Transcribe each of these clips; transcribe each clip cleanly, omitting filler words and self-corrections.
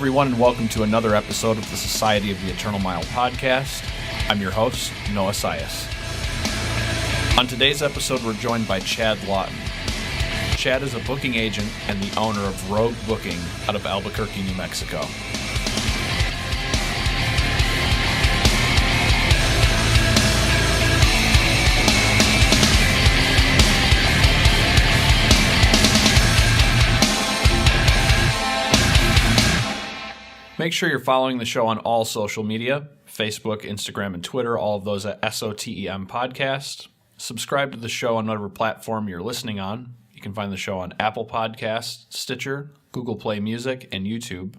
everyone, and welcome to another episode of the Society of the Eternal Mile podcast. I'm your host, Noah Sias. On today's episode, we're joined by Chad Lawton. Chad is a booking agent and the owner of Rogue Booking out of Albuquerque, New Mexico. Make sure you're following the show on all social media, Facebook, Instagram, and Twitter, all of those at SOTEM Podcast. Subscribe to the show on whatever platform you're listening on. You can find the show on Apple Podcasts, Stitcher, Google Play Music, and YouTube.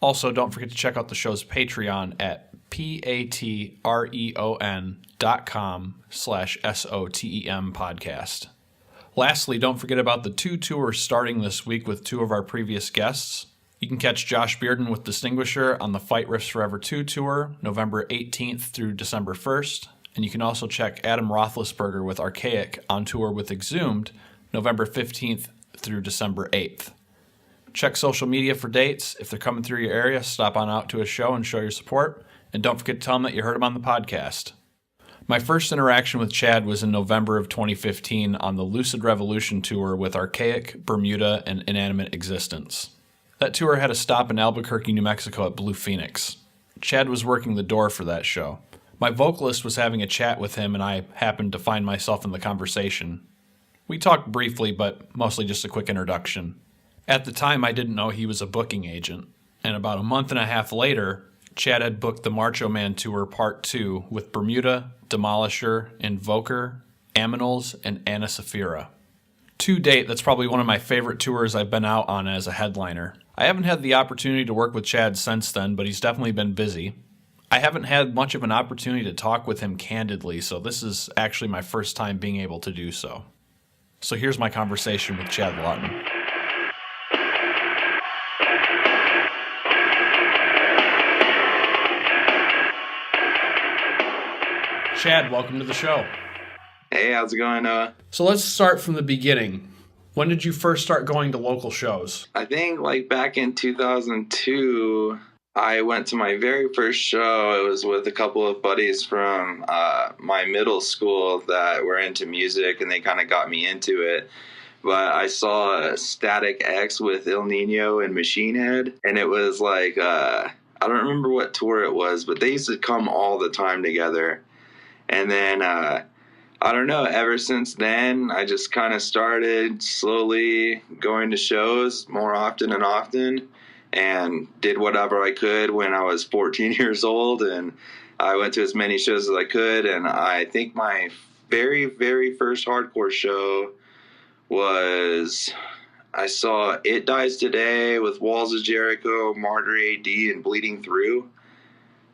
Also, don't forget to check out the show's Patreon at patreon.com/SOTEM Podcast. Lastly, don't forget about the two tours starting this week with two of our previous guests. You can catch Josh Bearden with Distinguisher on the Fight Riffs Forever 2 tour, November 18th through December 1st. And you can also check Adam Roethlisberger with Archaic on tour with Exhumed, November 15th through December 8th. Check social media for dates. If they're coming through your area, stop on out to a show and show your support. And don't forget to tell them that you heard them on the podcast. My first interaction with Chad was in November of 2015 on the Lucid Revolution tour with Archaic, Bermuda, and Inanimate Existence. That tour had a stop in Albuquerque, New Mexico at Blue Phoenix. Chad was working the door for that show. My vocalist was having a chat with him, and I happened to find myself in the conversation. We talked briefly, but mostly just a quick introduction. At the time, I didn't know he was a booking agent, and about a month and a half later, Chad had booked the Macho Man Tour Part 2 with Bermuda, Demolisher, Invoker, Aminals, and Anna Saphira. To date, that's probably one of my favorite tours I've been out on as a headliner. I haven't had the opportunity to work with Chad since then, but he's definitely been busy. I haven't had much of an opportunity to talk with him candidly, so this is actually my first time being able to do so. So here's my conversation with Chad Lawton. Chad, welcome to the show. Hey, how's it going, Noah? So let's start from the beginning. When did you first start going to local shows? I think back in 2002, I went to my very first show. It was with a couple of buddies from my middle school that were into music, and they kind of got me into it. But I saw Static X with El Nino and Machine Head, and it was I don't remember what tour it was, but they used to come all the time together. And then I don't know, ever since then, I just kind of started slowly going to shows more often and did whatever I could when I was 14 years old. And I went to as many shows as I could. And I think my very, very first hardcore show was, I saw It Dies Today with Walls of Jericho, Martyr AD, and Bleeding Through.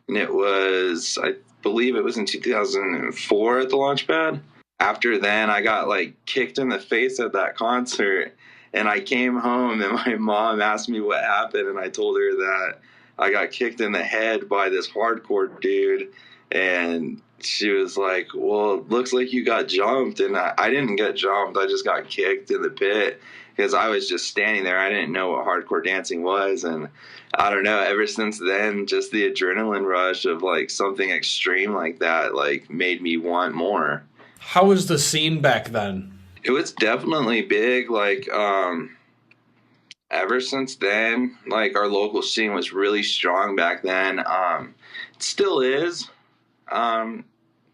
And it was, I believe it was in 2004 at the Launchpad. After then, I got kicked in the face at that concert, and I came home and my mom asked me what happened, and I told her that I got kicked in the head by this hardcore dude, and she was like, well, it looks like you got jumped. And I didn't get jumped. I just got kicked in the pit because I was just standing there. I didn't know what hardcore dancing was. And I don't know, ever since then, just the adrenaline rush of something extreme like that made me want more. How was the scene back then? It was definitely big. Ever since then, our local scene was really strong back then. It still is.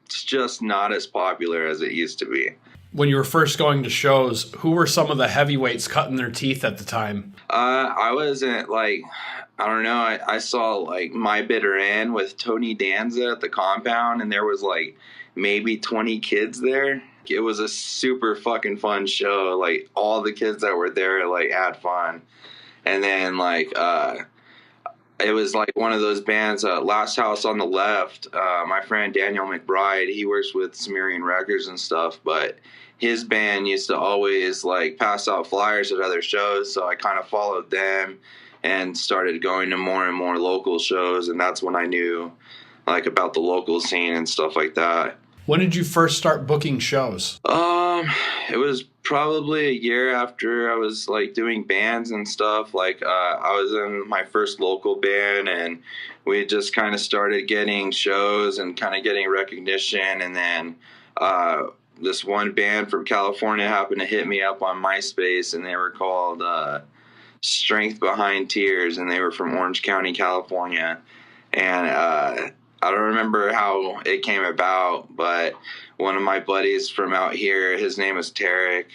It's just not as popular as it used to be. When you were first going to shows, who were some of the heavyweights cutting their teeth at the time? I wasn't I don't know. I saw My Bitter End with Tony Danza at the compound, and there was maybe 20 kids there. It was a super fucking fun show. All the kids that were there had fun. And then it was one of those bands, Last House on the Left. My friend Daniel McBride, he works with Sumerian Records and stuff, but his band used to always pass out flyers at other shows, so I kind of followed them and started going to more and more local shows, and that's when I knew about the local scene and stuff like that. When did you first start booking shows? It was probably a year after I was like doing bands and stuff. Like, I was in my first local band, and we just kind of started getting shows and kind of getting recognition. And then, this one band from California happened to hit me up on MySpace, and they were called, Strength Behind Tears, and they were from Orange County, California. And, I don't remember how it came about, but one of my buddies from out here, his name is Tarek.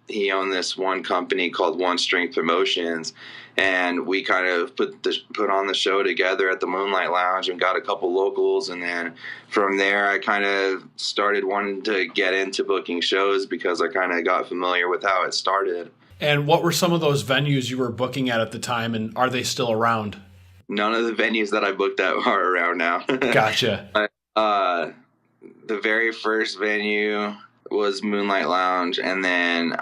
He owned this one company called One Strength Promotions, and we kind of put on the show together at the Moonlight Lounge and got a couple locals. And then from there, I kind of started wanting to get into booking shows because I kind of got familiar with how it started. And what were some of those venues you were booking at the time, and are they still around? None of the venues that I booked at are around now. Gotcha. The very first venue was Moonlight Lounge, and then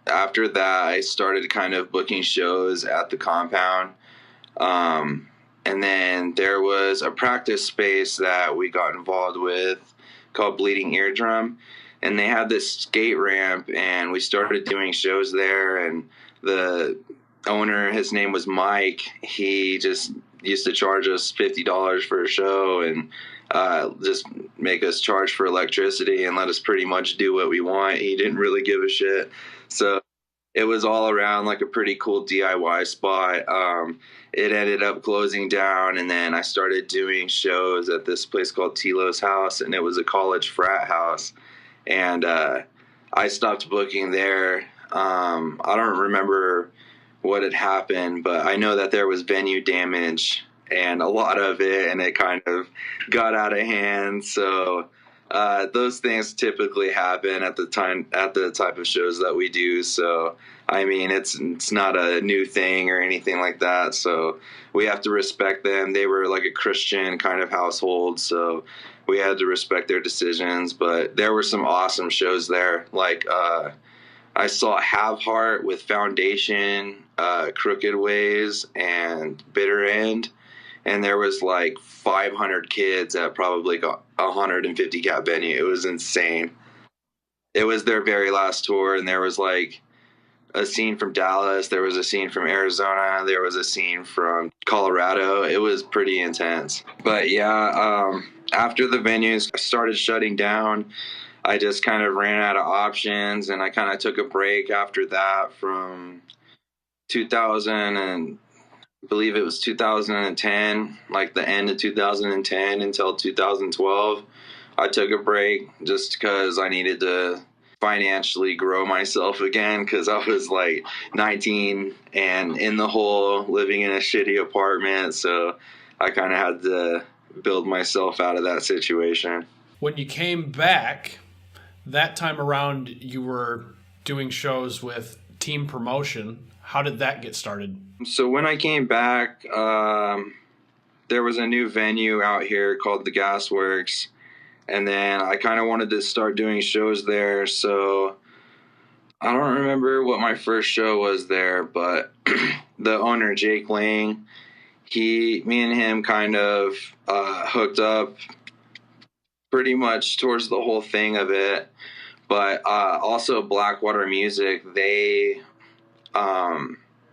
after that, I started kind of booking shows at the compound. And then there was a practice space that we got involved with called Bleeding Eardrum, and they had this skate ramp, and we started doing shows there. And the owner, his name was Mike, he just used to charge us $50 for a show, and just make us charge for electricity and let us pretty much do what we want. He didn't really give a shit. So it was all around like a pretty cool DIY spot. It ended up closing down, and then I started doing shows at this place called Tilo's House, and it was a college frat house. And I stopped booking there. I don't remember what had happened, but I know that there was venue damage and a lot of it, and it kind of got out of hand. So those things typically happen at the type of shows that we do. So I mean, it's not a new thing or anything like that. So we have to respect them. They were like a Christian kind of household, so we had to respect their decisions. But there were some awesome shows there. Like I saw Have Heart with Foundation, Crooked Ways, and Bitter End. And there was like 500 kids at probably a 150 cap venue. It was insane. It was their very last tour, and there was like a scene from Dallas. There was a scene from Arizona. There was a scene from Colorado. It was pretty intense. But yeah, after the venues started shutting down, I just kind of ran out of options, and I kind of took a break after that from 2000 and I believe it was 2010, like the end of 2010 until 2012. I took a break just because I needed to financially grow myself again, because I was like 19 and in the hole, living in a shitty apartment. So I kind of had to build myself out of that situation. When you came back, that time around you were doing shows with Team Promotion. How did that get started? So when I came back, there was a new venue out here called the Gasworks, and then I kind of wanted to start doing shows there. So I don't remember what my first show was there, but the owner, Jake Lang, me and him kind of hooked up pretty much towards the whole thing of it. But also Blackwater Music, they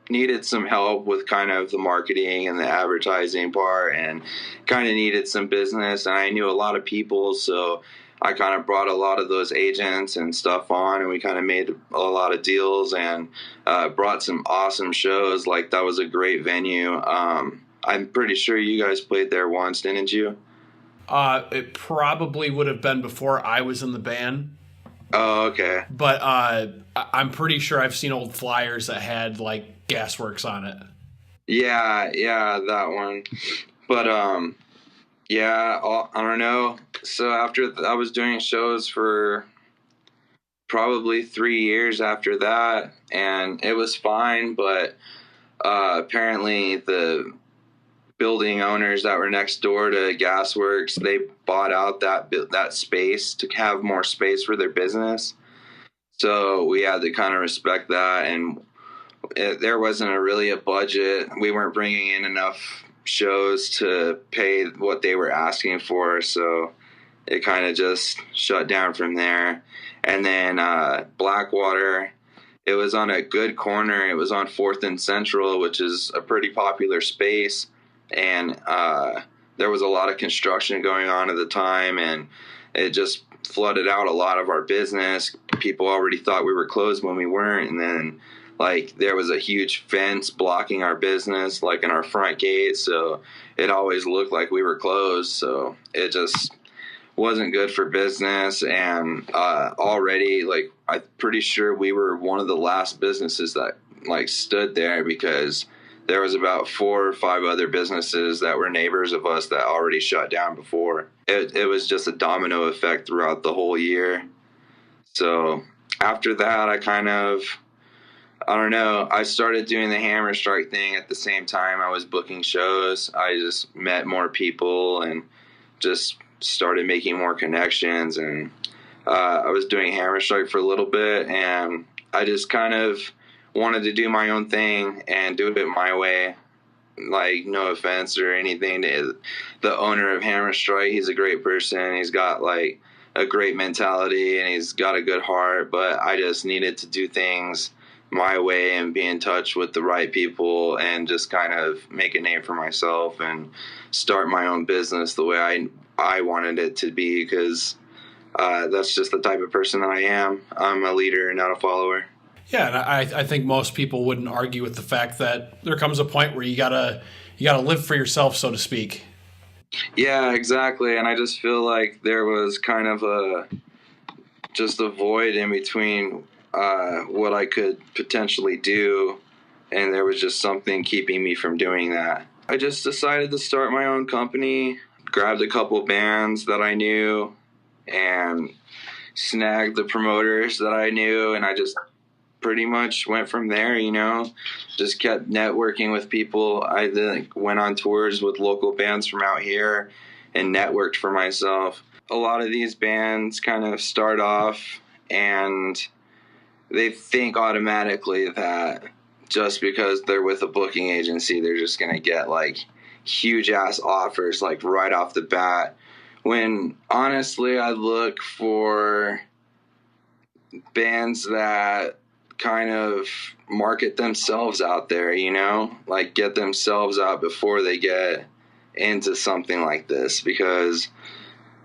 needed some help with kind of the marketing and the advertising part, and kind of needed some business. And I knew a lot of people, so I kind of brought a lot of those agents and stuff on, and we kind of made a lot of deals and brought some awesome shows. Like, that was a great venue. I'm pretty sure you guys played there once, didn't you? It probably would have been before I was in the band. Oh, okay. But I'm pretty sure I've seen old flyers that had like Gasworks on it. Yeah, that one. But yeah, I don't know. So after I was doing shows for probably 3 years after that, and it was fine. But apparently the building owners that were next door to Gasworks, they bought out that space to have more space for their business. So we had to kind of respect that, and there wasn't really a budget. We weren't bringing in enough shows to pay what they were asking for. So it kind of just shut down from there. And then Blackwater, it was on a good corner. It was on 4th and Central, which is a pretty popular space. And there was a lot of construction going on at the time, and it just flooded out a lot of our business. People already thought we were closed when we weren't. And then, like, there was a huge fence blocking our business, like in our front gate. So it always looked like we were closed. So it just wasn't good for business. And already, like, I'm pretty sure we were one of the last businesses that, like, stood there, because there was about 4 or 5 other businesses that were neighbors of us that already shut down before. It was just a domino effect throughout the whole year. So after that, I don't know, I started doing the Hammer Strike thing at the same time I was booking shows. I just met more people and just started making more connections. And I was doing Hammer Strike for a little bit, and I just kind of wanted to do my own thing and do it my way. Like, no offense or anything to the owner of Hammer Strike. He's a great person. He's got, like, a great mentality, and he's got a good heart. But I just needed to do things my way and be in touch with the right people and just kind of make a name for myself and start my own business the way I wanted it to be, because that's just the type of person that I am. I'm a leader, not a follower. Yeah, and I think most people wouldn't argue with the fact that there comes a point where you gotta live for yourself, so to speak. Yeah, exactly. And I just feel like there was kind of just a void in between what I could potentially do, and there was just something keeping me from doing that. I just decided to start my own company, grabbed a couple bands that I knew, and snagged the promoters that I knew, and I just pretty much went from there, just kept networking with people. I then went on tours with local bands from out here and networked for myself. A lot of these bands kind of start off and they think automatically that just because they're with a booking agency, they're just going to get, like, huge ass offers, like, right off the bat. When honestly, I look for bands that kind of market themselves out there, like, get themselves out before they get into something like this, because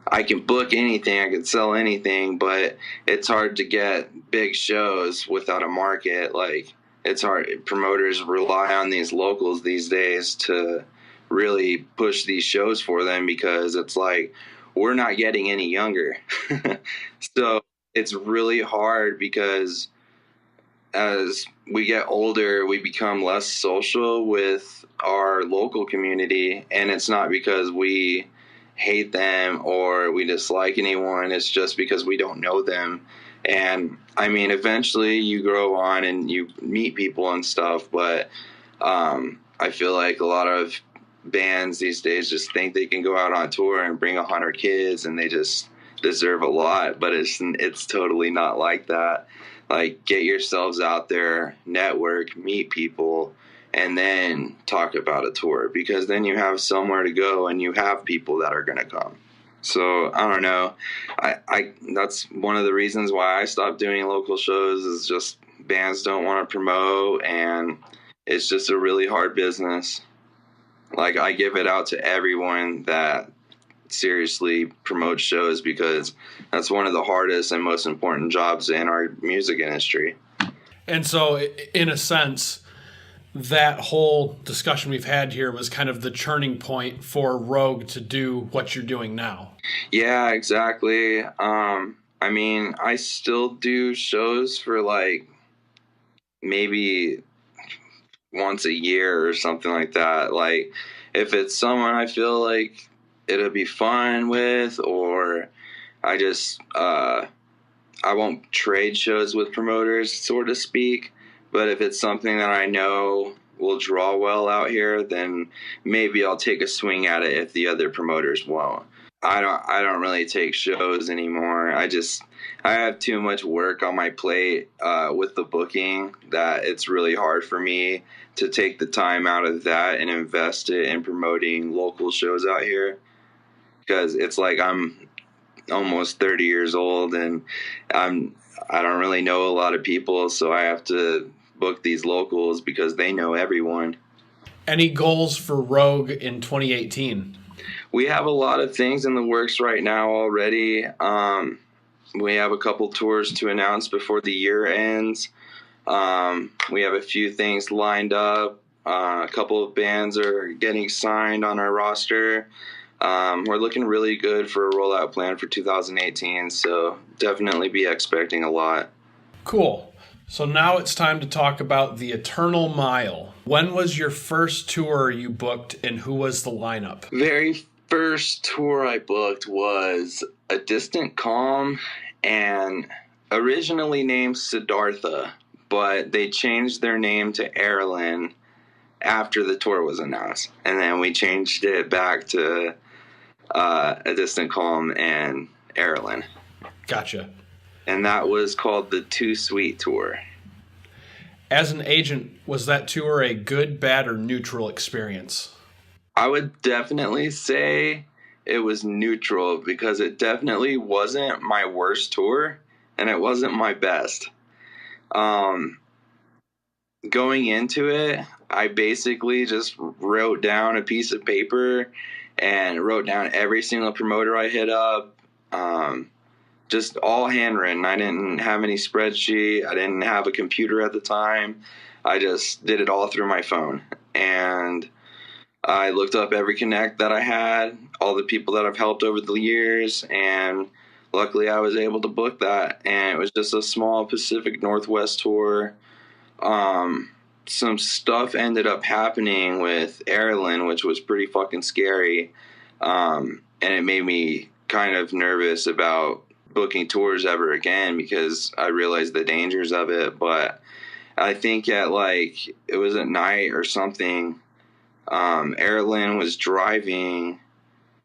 I can book anything, I can sell anything, but it's hard to get big shows without a market. Like, it's hard. Promoters rely on these locals these days to really push these shows for them, because it's like, we're not getting any younger. So it's really hard, because as we get older, we become less social with our local community. And it's not because we hate them or we dislike anyone. It's just because we don't know them. And I mean, eventually you grow on and you meet people and stuff. But I feel like a lot of bands these days just think they can go out on tour and bring 100 kids and they just deserve a lot. But it's totally not like that. Like, get yourselves out there, network, meet people, and then talk about a tour, because then you have somewhere to go and you have people that are going to come. So I don't know. I that's one of the reasons why I stopped doing local shows, is just bands don't want to promote, and it's just a really hard business. Like, I give it out to everyone that seriously promote shows, because that's one of the hardest and most important jobs in our music industry. And so, in a sense, that whole discussion we've had here was kind of the turning point for Rogue to do what you're doing now. Yeah, exactly. I mean, I still do shows for, like, maybe once a year or something like that. Like, if it's someone I feel like it'll be fun with, or I just I won't trade shows with promoters, so to speak. But if it's something that I know will draw well out here, then maybe I'll take a swing at it if the other promoters won't. I don't really take shows anymore. I have too much work on my plate with the booking that it's really hard for me to take the time out of that and invest it in promoting local shows out here. Because it's like I'm almost 30 years old, and I don't really know a lot of people, so I have to book these locals because they know everyone. Any goals for Rogue in 2018? We have a lot of things in the works right now already. We have a couple tours to announce before the year ends. We have a few things lined up. A couple of bands are getting signed on our roster. We're looking really good for a rollout plan for 2018, so definitely be expecting a lot. Cool. So now it's time to talk about the Eternal Mile. When was your first tour you booked, and who was the lineup? Very first tour I booked was A Distant Calm, and originally named Siddhartha, but they changed their name to Erlen after the tour was announced, and then we changed it back to A Distant Calm and Erlen. Gotcha. And that was called the Too Sweet Tour. As an agent, was that tour a good, bad, or neutral experience? I would definitely say it was neutral, because it definitely wasn't my worst tour and it wasn't my best. Going into it, I basically just wrote down a piece of paper and wrote down every single promoter I hit up. Just all handwritten. I didn't have any spreadsheet. I didn't have a computer at the time. I just did it all through my phone. And I looked up every connect that I had, all the people that I've helped over the years, and luckily I was able to book that. And it was just a small Pacific Northwest tour. Some stuff ended up happening with Erlen, which was pretty fucking scary. And it made me kind of nervous about booking tours ever again, because I realized the dangers of it. But I think it was at night or something, Erlen was driving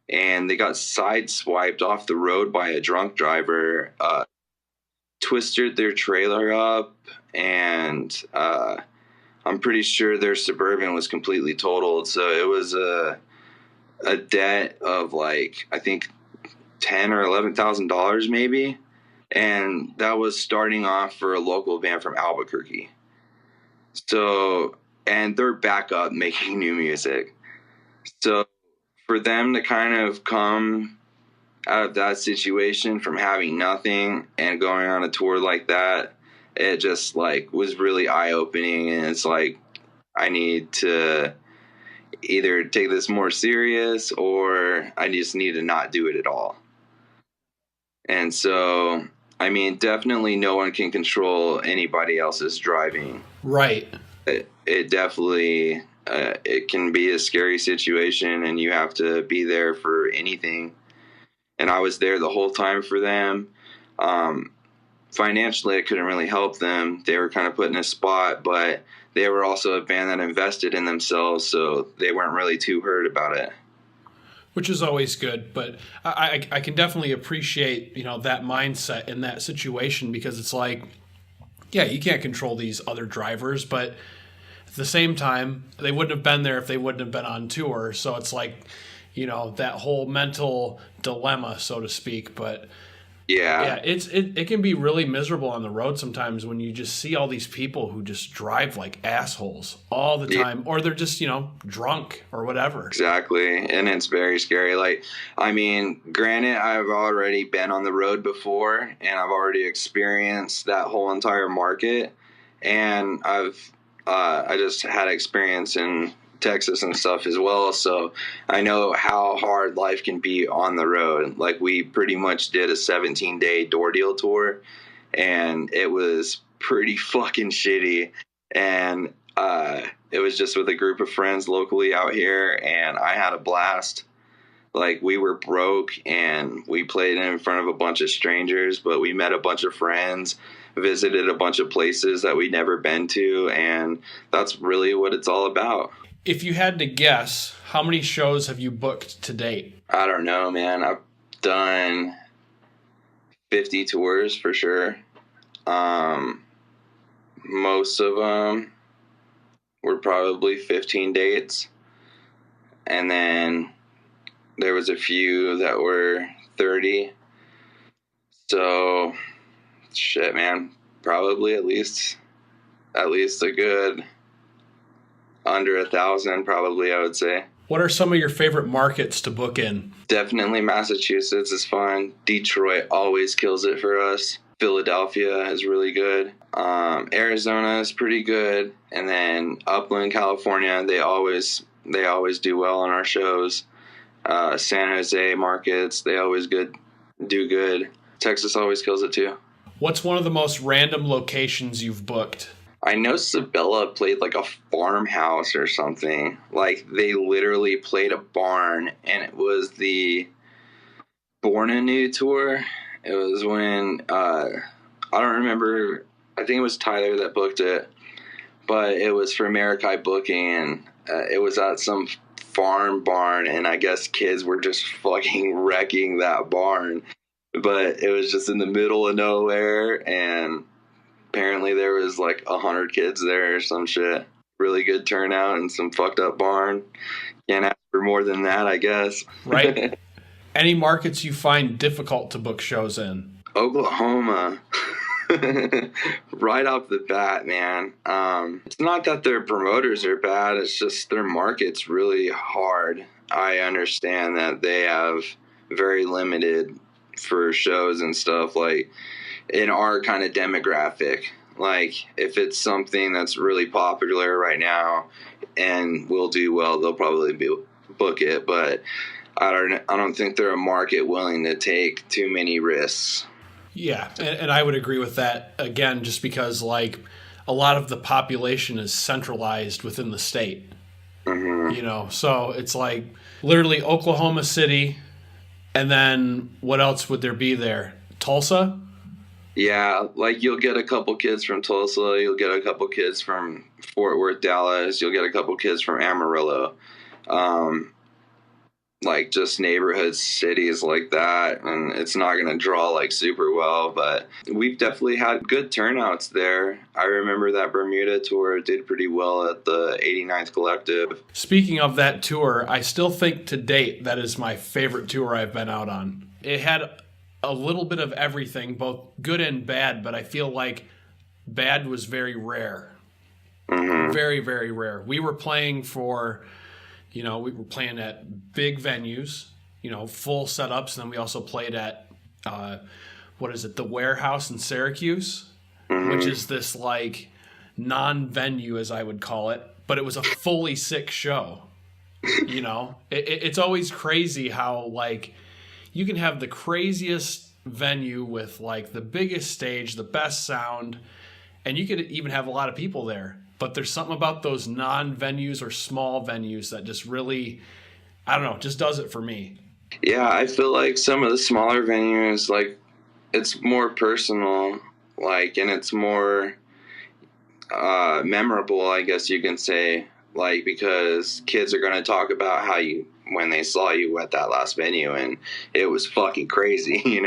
and they got sideswiped off the road by a drunk driver, twisted their trailer up, and I'm pretty sure their Suburban was completely totaled. So it was a debt of I think $10,000 or $11,000 maybe, and that was starting off for a local band from Albuquerque. So, and they're back up making new music. So for them to kind of come out of that situation from having nothing and going on a tour like that, it just was really eye-opening. And it's I need to either take this more serious, or I just need to not do it at all. And so, I mean, definitely no one can control anybody else's driving. Right. It definitely, it can be a scary situation, and you have to be there for anything. And I was there the whole time for them. Financially, I couldn't really help them. They were kind of put in a spot, but they were also a band that invested in themselves, so they weren't really too hurt about it. Which is always good, but I can definitely appreciate, that mindset in that situation, because it's yeah, you can't control these other drivers, but at the same time, they wouldn't have been there if they wouldn't have been on tour. So it's that whole mental dilemma, so to speak. But yeah, it can be really miserable on the road sometimes when you just see all these people who just drive like assholes all the time, or they're just, drunk or whatever. Exactly. And it's very scary. Granted, I've already been on the road before, and I've already experienced that whole entire market. And I just had experience in Texas and stuff as well, so I know how hard life can be on the road. We pretty much did a 17-day door deal tour, and it was pretty fucking shitty. And it was just with a group of friends locally out here, and I had a blast. We were broke, and we played in front of a bunch of strangers, but we met a bunch of friends, visited a bunch of places that we'd never been to, and that's really what it's all about. If you had to guess, how many shows have you booked to date? I don't know, man. I've done 50 tours for sure. Most of them were probably 15 dates. And then there was a few that were 30. So, shit, man, probably at least a good under 1,000, probably, I would say. What are some of your favorite markets to book in? Definitely Massachusetts is fun. Detroit always kills it for us. Philadelphia is really good. Arizona is pretty good. And then Upland, California, they always do well on our shows. San Jose markets, they always do good. Texas always kills it too. What's one of the most random locations you've booked? I know Sabella played like a farmhouse or something. Like they literally played a barn, and it was the Born Anew tour. It was when I don't remember. I think it was Tyler that booked it, but it was for Marikai Booking, and it was at some farm barn, and I guess kids were just fucking wrecking that barn. But it was just in the middle of nowhere, and apparently there was like 100 kids there or some shit. Really good turnout and some fucked up barn. Can't ask for more than that, I guess. Right. Any markets you find difficult to book shows in? Oklahoma. Right off the bat, man. It's not that their promoters are bad. It's just their market's really hard. I understand that they have very limited for shows and stuff, like in our kind of demographic. Like if it's something that's really popular right now and will do well, they'll probably book it. But I don't think they're a market willing to take too many risks. Yeah, and I would agree with that, again, just because like a lot of the population is centralized within the state. Mm-hmm. You know, so it's like literally Oklahoma City, and then what else would there be there? Tulsa? Yeah, like you'll get a couple kids from Tulsa, you'll get a couple kids from Fort Worth, Dallas, you'll get a couple kids from Amarillo. Like just neighborhood cities like that, and it's not going to draw like super well, but we've definitely had good turnouts there. I remember that Bermuda tour did pretty well at the 89th Collective. Speaking of that tour, I still think to date that is my favorite tour I've been out on. It had a little bit of everything, both good and bad, but I feel like bad was very rare. Mm-hmm. Very, very rare. We were playing for... we were playing at big venues, full setups. And then we also played at, the Warehouse in Syracuse, mm-hmm. which is this like non-venue, as I would call it. But it was a fully sick show. It's always crazy how like you can have the craziest venue with like the biggest stage, the best sound, and you could even have a lot of people there. But there's something about those non-venues or small venues that just really, I don't know, just does it for me. Yeah, I feel like some of the smaller venues, like, it's more personal, like, and it's more memorable, I guess you can say, like, because kids are going to talk about when they saw you at that last venue, and it was fucking crazy,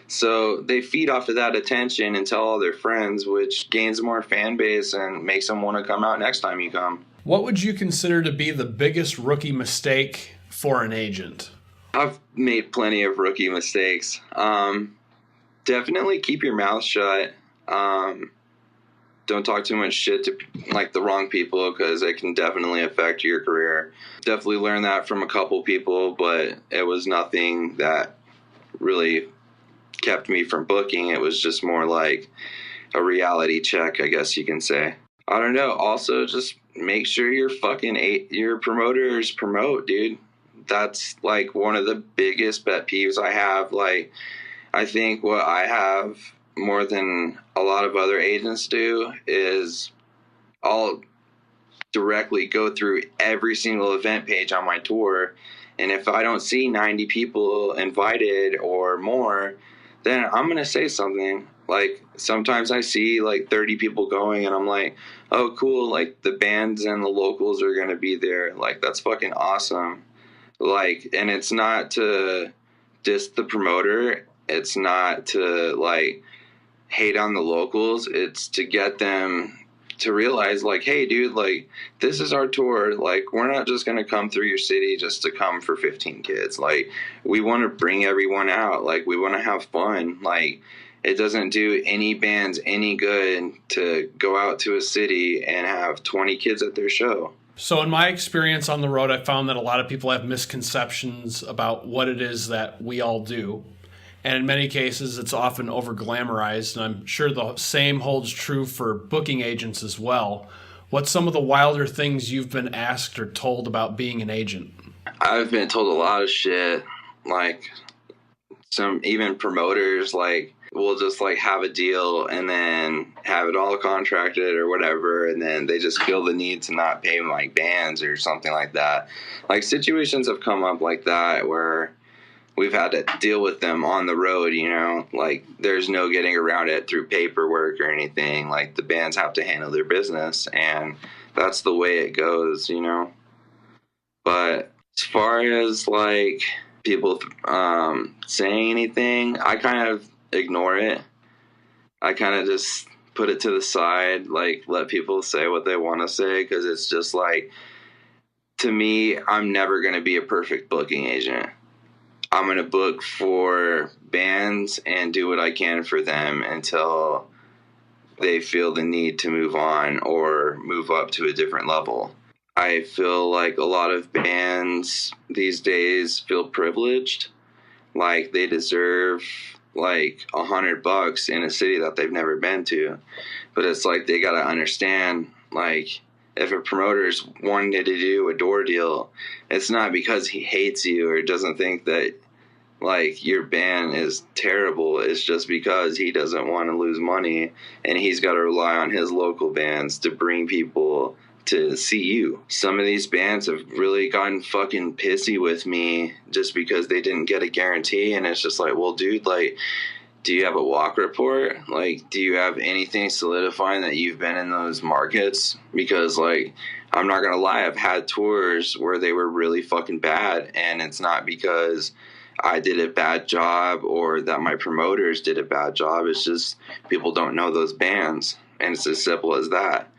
So they feed off of that attention and tell all their friends, which gains more fan base and makes them want to come out next time you come. What would you consider to be the biggest rookie mistake for an agent? I've made plenty of rookie mistakes. Definitely keep your mouth shut. Don't talk too much shit to like the wrong people, because it can definitely affect your career. Definitely learned that from a couple people, but it was nothing that really kept me from booking. It was just more like a reality check, I guess you can say. I don't know. Also, just make sure your promoters promote, dude. That's like one of the biggest pet peeves I have. Like, I think what I have more than a lot of other agents do is I'll directly go through every single event page on my tour, and if I don't see 90 people invited or more, then I'm going to say something. Like, sometimes I see like 30 people going, and I'm like, oh, cool, like the bands and the locals are going to be there. Like, that's fucking awesome. Like, and it's not to diss the promoter. It's not to like hate on the locals. It's to get them to realize, like, hey, dude, like, this is our tour. Like, we're not just going to come through your city just to come for 15 kids. Like, we want to bring everyone out. Like, we want to have fun. Like, it doesn't do any bands any good to go out to a city and have 20 kids at their show. So in my experience on the road, I found that a lot of people have misconceptions about what it is that we all do. And in many cases, it's often over-glamorized, and I'm sure the same holds true for booking agents as well. What's some of the wilder things you've been asked or told about being an agent? I've been told a lot of shit. Like, some even promoters, like, will just, like, have a deal and then have it all contracted or whatever, and then they just feel the need to not pay, like, bands or something like that. Like, situations have come up like that where we've had to deal with them on the road, you know, like, there's no getting around it through paperwork or anything. Like, the bands have to handle their business, and that's the way it goes, you know. But as far as, like, people saying anything, I kind of ignore it. I kind of just put it to the side, like, let people say what they want to say, because it's just like, to me, I'm never going to be a perfect booking agent. I'm going to book for bands and do what I can for them until they feel the need to move on or move up to a different level. I feel like a lot of bands these days feel privileged, like they deserve like $100 in a city that they've never been to. But it's like, they got to understand, like, if a promoter's wanting to do a door deal, it's not because he hates you or doesn't think that, like, your band is terrible. It's just because he doesn't want to lose money, and he's got to rely on his local bands to bring people to see you. Some of these bands have really gotten fucking pissy with me just because they didn't get a guarantee, and it's just like, well, dude, like, do you have a walk report? Like, do you have anything solidifying that you've been in those markets? Because, like, I'm not gonna lie, I've had tours where they were really fucking bad, and it's not because I did a bad job or that my promoters did a bad job. It's just people don't know those bands, and it's as simple as that.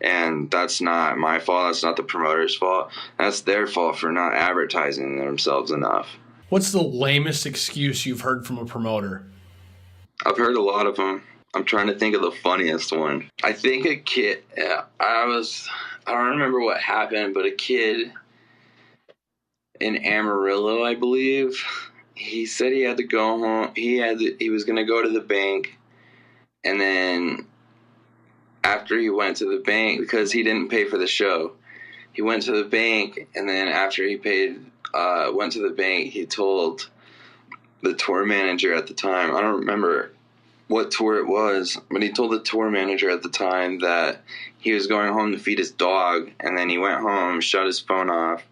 And that's not my fault. That's not the promoter's fault. That's their fault for not advertising themselves enough. What's the lamest excuse you've heard from a promoter? I've heard a lot of them. I'm trying to think of the funniest one. I think a kid, I don't remember what happened, but a kid in Amarillo, I believe, he said he had to go home. He was going to go to the bank, and then after he went to the bank, because he didn't pay for the show, he went to the bank, and then after he went to the bank, he told the tour manager at the time, I don't remember what tour it was, but he told the tour manager at the time that he was going home to feed his dog, and then he went home, shut his phone off,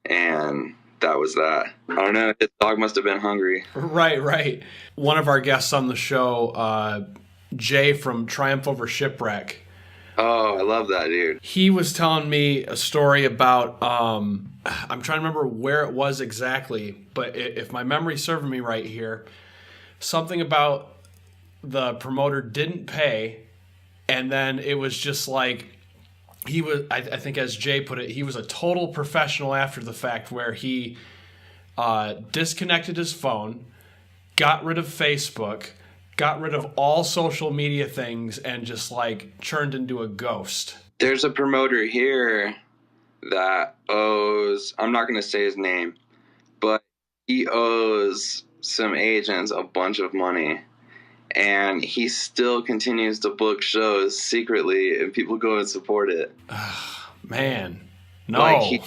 and that was that. I don't know, his dog must have been hungry. Right. One of our guests on the show, Jay from Triumph Over Shipwreck. Oh, I love that dude. He was telling me a story about, I'm trying to remember where it was exactly, but if my memory's serving me right here, something about the promoter didn't pay, and then it was just like, he was, I think as Jay put it, he was a total professional after the fact, where he disconnected his phone, got rid of Facebook, got rid of all social media things, and just like turned into a ghost. There's a promoter here that owes, I'm not going to say his name, but he owes some agents a bunch of money, and he still continues to book shows secretly, and people go and support it. Man, no. Like,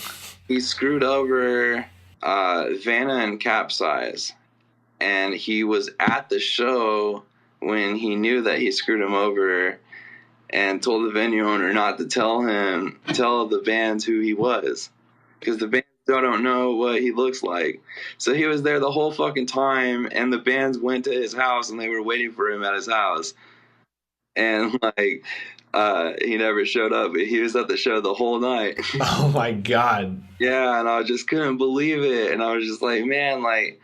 he screwed over Vanna and Capsize, and he was at the show when he knew that he screwed him over, and told the venue owner not to tell the bands who he was, because the bands don't know what he looks like. So he was there the whole fucking time, and the bands went to his house, and they were waiting for him at his house. And, like, he never showed up, but he was at the show the whole night. Oh, my God. Yeah, and I just couldn't believe it. And I was just like, man, like,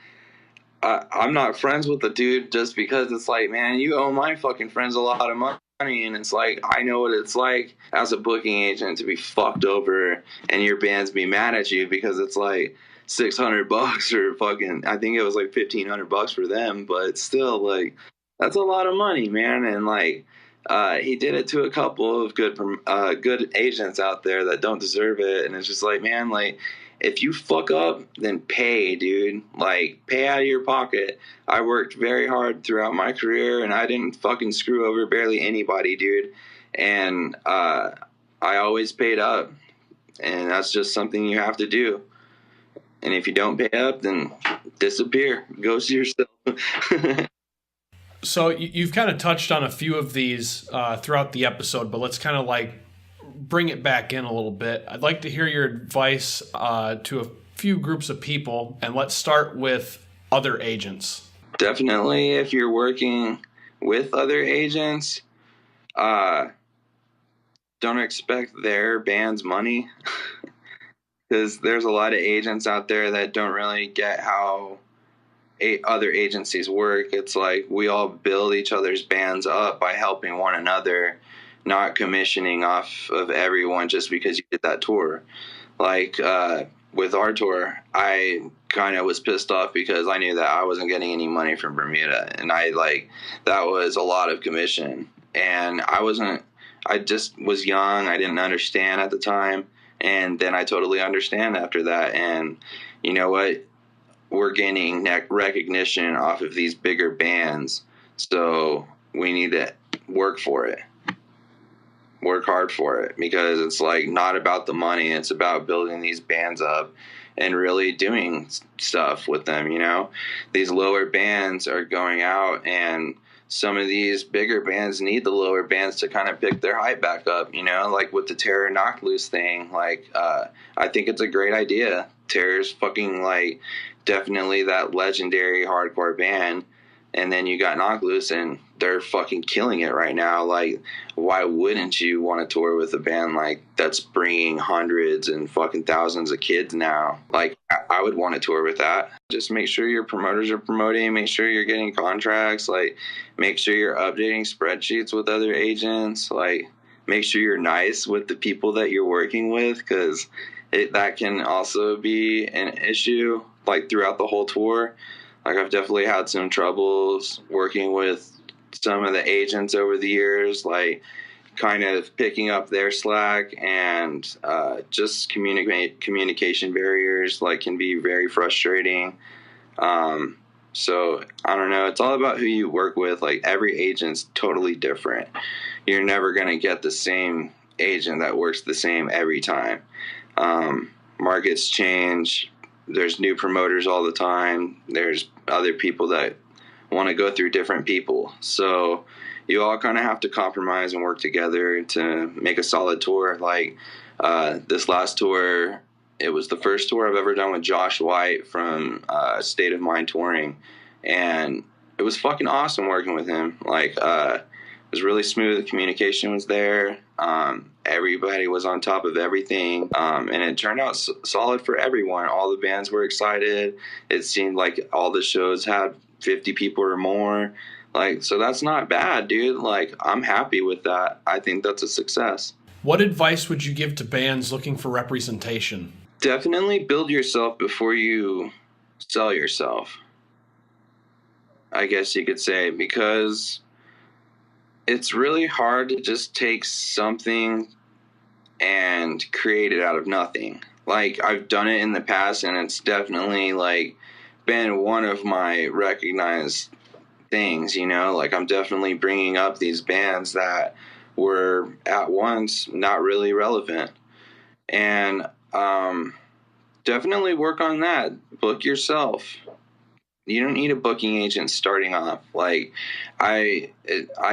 I'm not friends with the dude just because it's like, man, you owe my fucking friends a lot of money. money, and it's like, I know what it's like as a booking agent to be fucked over and your bands be mad at you because it's like $600 or fucking, I think it was like $1,500 for them, but still, like, that's a lot of money, man. And like, he did it to a couple of good agents out there that don't deserve it, and it's just like, man, like, if you fuck up, then pay, dude. Like, pay out of your pocket. I worked very hard throughout my career, and I didn't fucking screw over barely anybody, dude. And I always paid up, and that's just something you have to do. And if you don't pay up, then disappear. Ghost yourself. So you've kind of touched on a few of these throughout the episode, but let's kind of like bring it back in a little bit. I'd like to hear your advice to a few groups of people, and let's start with other agents. Definitely, if you're working with other agents, don't expect their band's money, because there's a lot of agents out there that don't really get how other agencies work. It's like we all build each other's bands up by helping one another, not commissioning off of everyone just because you did that tour. Like with our tour, I kind of was pissed off because I knew that I wasn't getting any money from Bermuda, and that was a lot of commission, and I just was young. I didn't understand at the time, and then I totally understand after that. And you know what? We're gaining recognition off of these bigger bands, so we need to work for it. Work hard for it, because it's like not about the money. It's about building these bands up and really doing stuff with them. You know, these lower bands are going out, and some of these bigger bands need the lower bands to kind of pick their hype back up. You know, like with the Terror Knocked Loose thing. Like, I think it's a great idea. Terror's fucking like definitely that legendary hardcore band. And then you got Knocked Loose, and they're fucking killing it right now. Like, why wouldn't you want to tour with a band like that's bringing hundreds and fucking thousands of kids now? Like, I would want to tour with that. Just make sure your promoters are promoting, make sure you're getting contracts, like, make sure you're updating spreadsheets with other agents, like, make sure you're nice with the people that you're working with, because that can also be an issue, like, throughout the whole tour. Like, I've definitely had some troubles working with some of the agents over the years, like kind of picking up their slack, and just communication barriers, like, can be very frustrating. So I don't know. It's all about who you work with. Like, every agent's totally different. You're never going to get the same agent that works the same every time. Markets change. There's new promoters all the time. There's other people that want to go through different people. So you all kind of have to compromise and work together to make a solid tour. Like this last tour, it was the first tour I've ever done with Josh White from State of Mind Touring. And it was fucking awesome working with him. Like, it was really smooth. The communication was there. Everybody was on top of everything, and it turned out solid for everyone. All the bands were excited. It seemed like all the shows had 50 people or more. Like, so that's not bad, dude. Like, I'm happy with that. I think that's a success. What advice would you give to bands looking for representation? Definitely build yourself before you sell yourself, I guess you could say, because it's really hard to just take something and create it out of nothing. Like, I've done it in the past, and it's definitely like been one of my recognized things, you know. Like, I'm definitely bringing up these bands that were at once not really relevant, and definitely work on that. Book yourself. You don't need a booking agent starting off. Like, I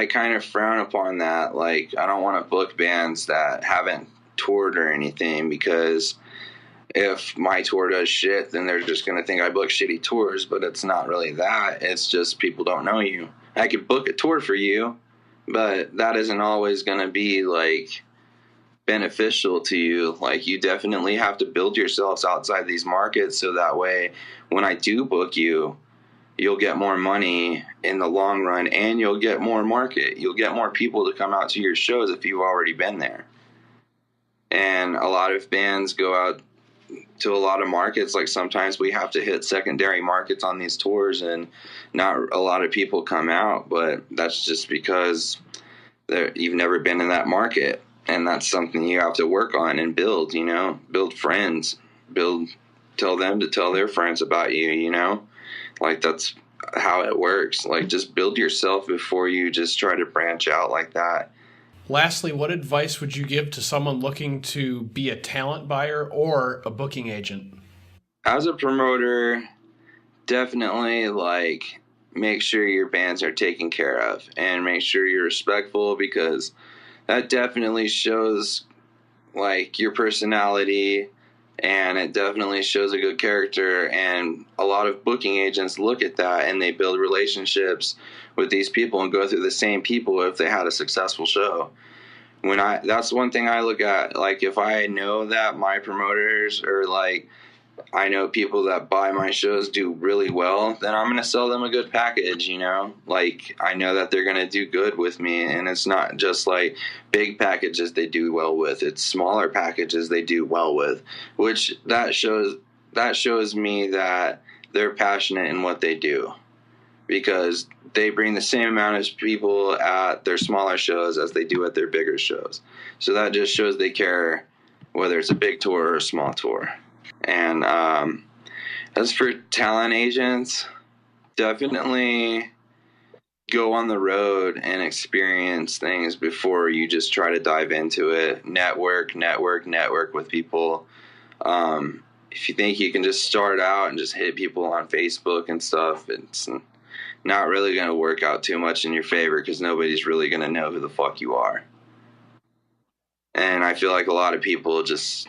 kind of frown upon that. Like, I don't want to book bands that haven't toured or anything, because if my tour does shit, then they're just going to think I book shitty tours, but it's not really that. It's just people don't know you. I could book a tour for you, but that isn't always going to be, like, beneficial to you. Like, you definitely have to build yourselves outside these markets, so that way when I do book you, you'll get more money in the long run, and you'll get more market. You'll get more people to come out to your shows if you've already been there. And a lot of bands go out to a lot of markets. Like sometimes we have to hit secondary markets on these tours, and not a lot of people come out, but that's just because you've never been in that market. And that's something you have to work on and build, build friends, tell them to tell their friends about you, like that's how it works. Like just build yourself before you just try to branch out like that. Lastly, what advice would you give to someone looking to be a talent buyer or a booking agent? As a promoter, definitely make sure your bands are taken care of and make sure you're respectful, because that definitely shows your personality, and it definitely shows a good character. And a lot of booking agents look at that and they build relationships with these people and go through the same people if they had a successful show. That's one thing I look at. If I know that my promoters or I know people that buy my shows do really well, then I'm going to sell them a good package, I know that they're going to do good with me, and it's not just big packages they do well with. It's smaller packages they do well with, which that shows me that they're passionate in what they do, because they bring the same amount of people at their smaller shows as they do at their bigger shows. So that just shows they care, whether it's a big tour or a small tour. And as for talent agents, definitely go on the road and experience things before you just try to dive into it. Network with people. If you think you can just start out and just hit people on Facebook and stuff, it's not really going to work out too much in your favor, because nobody's really going to know who the fuck you are. And I feel like a lot of people just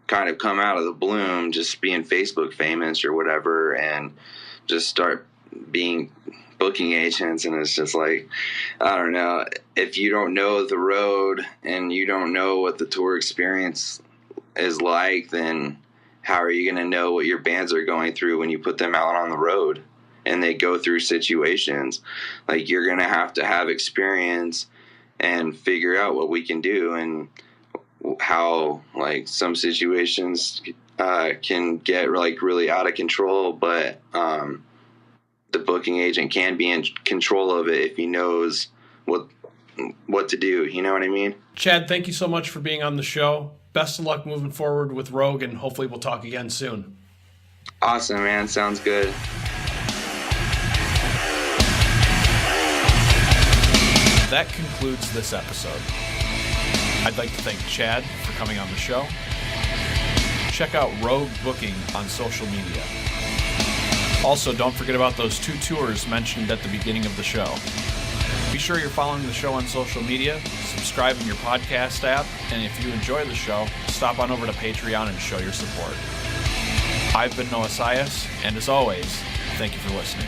kind of come out of the bloom just being Facebook famous or whatever, and just start being booking agents. And it's just I don't know, if you don't know the road and you don't know what the tour experience is like, then how are you going to know what your bands are going through when you put them out on the road and they go through situations? You're going to have experience and figure out what we can do, and how some situations can get really out of control, but the booking agent can be in control of it if he knows what to do. You know what I mean? Chad, thank you so much for being on the show. Best of luck moving forward with Rogue, and hopefully we'll talk again soon. Awesome, man. Sounds good. That concludes this episode. I'd like to thank Chad for coming on the show. Check out Rogue Booking on social media. Also, don't forget about those 2 tours mentioned at the beginning of the show. Be sure you're following the show on social media, subscribe in your podcast app, and if you enjoy the show, stop on over to Patreon and show your support. I've been Noah Sias, and as always, thank you for listening.